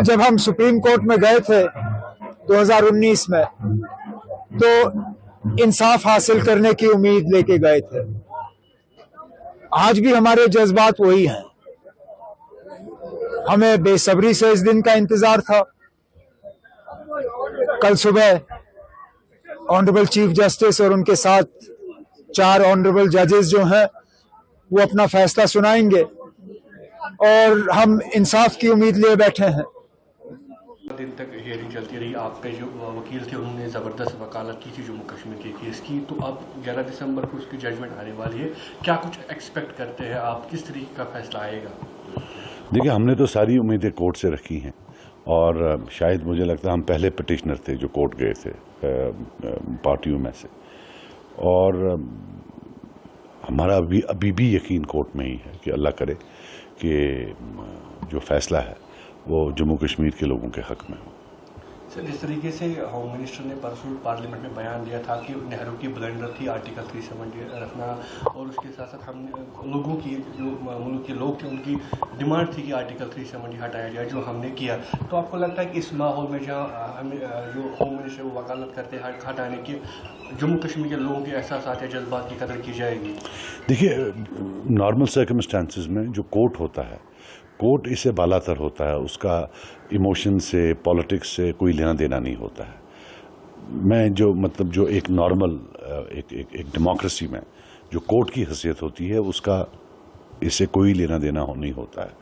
जब हम supreme court में गए थे 2019 में तो इंसाफ हासिल करने की उम्मीद लेके गए थे। आज भी हमारे जज्बात वही हैं। हमें बेसब्री से इस दिन का इंतजार था। कल सुबह ऑनरेबल चीफ जस्टिस और उनके साथ 4 ऑनरेबल जजेस जो हैं वो अपना फैसला सुनाएंगे और हम इंसाफ की उम्मीद लिए बैठे हैं। दिन तक हियरिंग चलती रही। आपके जो वकील थे उन्होंने ज़बरदस्त वकालत की थी जम्मू कश्मीर के केस की, तो अब 11 दिसंबर को उसकी जजमेंट आने वाली है। क्या कुछ एक्सपेक्ट करते हैं आप, किस तरीके का फैसला आएगा? देखिए, हमने तो सारी उम्मीदें कोर्ट से रखी हैं और शायद मुझे लगता है हम पहले पिटिशनर थे जो कोर्ट गए थे पार्टियों में से, और हमारा अभी भी यकीन कोर्ट में ही है कि अल्लाह करे कि जो फैसला है वो जम्मू कश्मीर के लोगों के हक में हो। सर, जिस तरीके से होम मिनिस्टर ने परसों पार्लियामेंट में बयान दिया था कि नेहरू की ब्लंडर थी आर्टिकल 370 रखना, और उसके साथ साथ हम लोगों की जो मुल्क के लोग थे उनकी डिमांड थी कि आर्टिकल 370 हटाया जाए, जो हमने किया। तो आपको लगता है कि इस माहौल में जहाँ हमें जो होम मिनिस्टर वो वकालत करते हैं हटाने की, जम्मू कश्मीर के लोगों के एहसास या जज्बात की कदर की जाएगी? देखिए, नॉर्मल सर्कमस्टांसिस में जो कोर्ट होता है, कोर्ट इससे बालातर होता है, उसका इमोशन से पॉलिटिक्स से कोई लेना देना नहीं होता है। मैं जो एक नॉर्मल एक डेमोक्रेसी में जो कोर्ट की हैसियत होती है उसका इससे कोई लेना देना नहीं होता है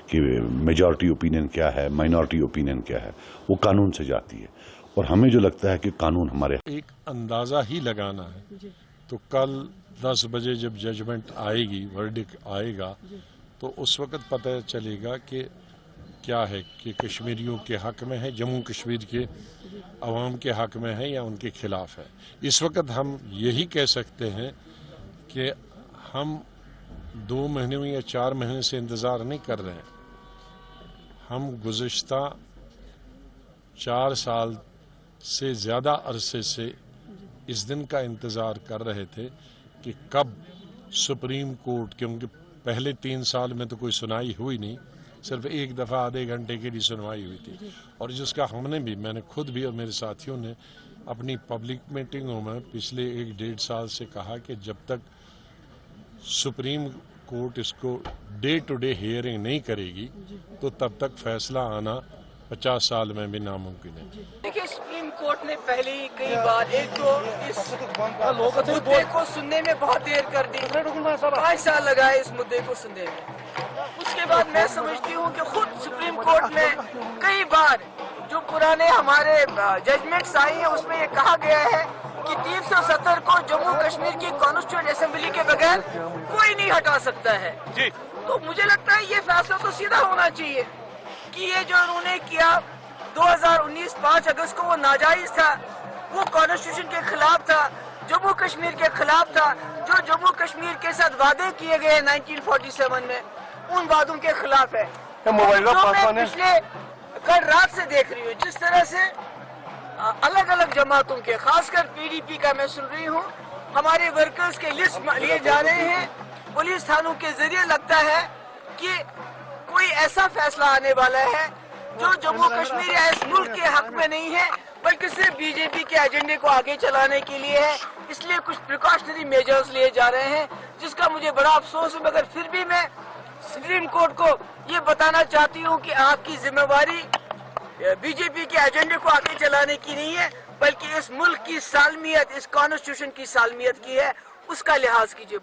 कि मेजॉरिटी ओपिनियन क्या है, माइनॉरिटी ओपिनियन क्या है, वो कानून से जाती है। और हमें जो लगता है कि कानून हमारे एक अंदाज़ा ही लगाना है, तो कल 10 बजे जब जजमेंट आएगी, वर्डिक्ट आएगा, तो उस वक्त पता चलेगा कि क्या है कि कश्मीरियों के हक में है, जम्मू कश्मीर के अवाम के हक में है या उनके खिलाफ है। इस वक्त हम यही कह सकते हैं कि हम 2 महीने या 4 महीने से इंतज़ार नहीं कर रहे हैं। हम गुज़िश्ता 4 साल से ज़्यादा अरसे से इस दिन का इंतज़ार कर रहे थे कि कब सुप्रीम कोर्ट, क्योंकि पहले 3 साल में तो कोई सुनाई हुई नहीं, सिर्फ एक दफ़ा आधे घंटे के लिए सुनवाई हुई थी, और जिसका मैंने खुद भी और मेरे साथियों ने अपनी पब्लिक मीटिंगों में पिछले 1-1.5 साल से कहा कि जब तक सुप्रीम कोर्ट इसको डे टू डे हियरिंग नहीं करेगी तो तब तक फैसला आना 50 साल में भी नामुमकिन है। देखिए, सुप्रीम कोर्ट ने पहले ही कई बार एक तो इस मुद्दे को सुनने में बहुत देर कर दी, 5 साल लगाए इस मुद्दे को सुनने में। उसके बाद मैं समझती हूँ कि खुद सुप्रीम कोर्ट में कई बार जो पुराने हमारे जजमेंट्स आई हैं उसमें ये कहा गया है कि 370 को जम्मू कश्मीर की कॉन्स्टिट्यूएंट असेंबली के बगैर कोई नहीं हटा सकता है जी। तो मुझे लगता है ये फैसला तो सीधा होना चाहिए कि ये जो उन्होंने किया 2019 5 अगस्त को वो नाजायज था, वो कॉन्स्टिट्यूशन के खिलाफ था, जम्मू कश्मीर के खिलाफ था। जो जम्मू कश्मीर के साथ वादे किए गए 1947 में, उन वादों के खिलाफ है। तो मैं पिछले कल रात से देख रही हूँ जिस तरह से अलग अलग जमातों के, खासकर पीडीपी का मैं सुन रही हूँ, हमारे वर्कर्स के लिस्ट लिए जा रहे हैं पुलिस थानों के जरिए। लगता है कि कोई ऐसा फैसला आने वाला है जो जम्मू कश्मीर या इस मुल्क के हक में नहीं है, बल्कि सिर्फ बीजेपी के एजेंडे को आगे चलाने के लिए है। इसलिए कुछ प्रिकॉशनरी मेजर्स लिए जा रहे हैं, जिसका मुझे बड़ा अफसोस है। मगर फिर भी मैं सुप्रीम कोर्ट को ये बताना चाहती हूँ कि आपकी जिम्मेवारी बीजेपी के एजेंडे को आगे चलाने की नहीं है, बल्कि इस मुल्क की सालमियत, इस कॉन्स्टिट्यूशन की सालमियत की है। उसका लिहाज कीजिए।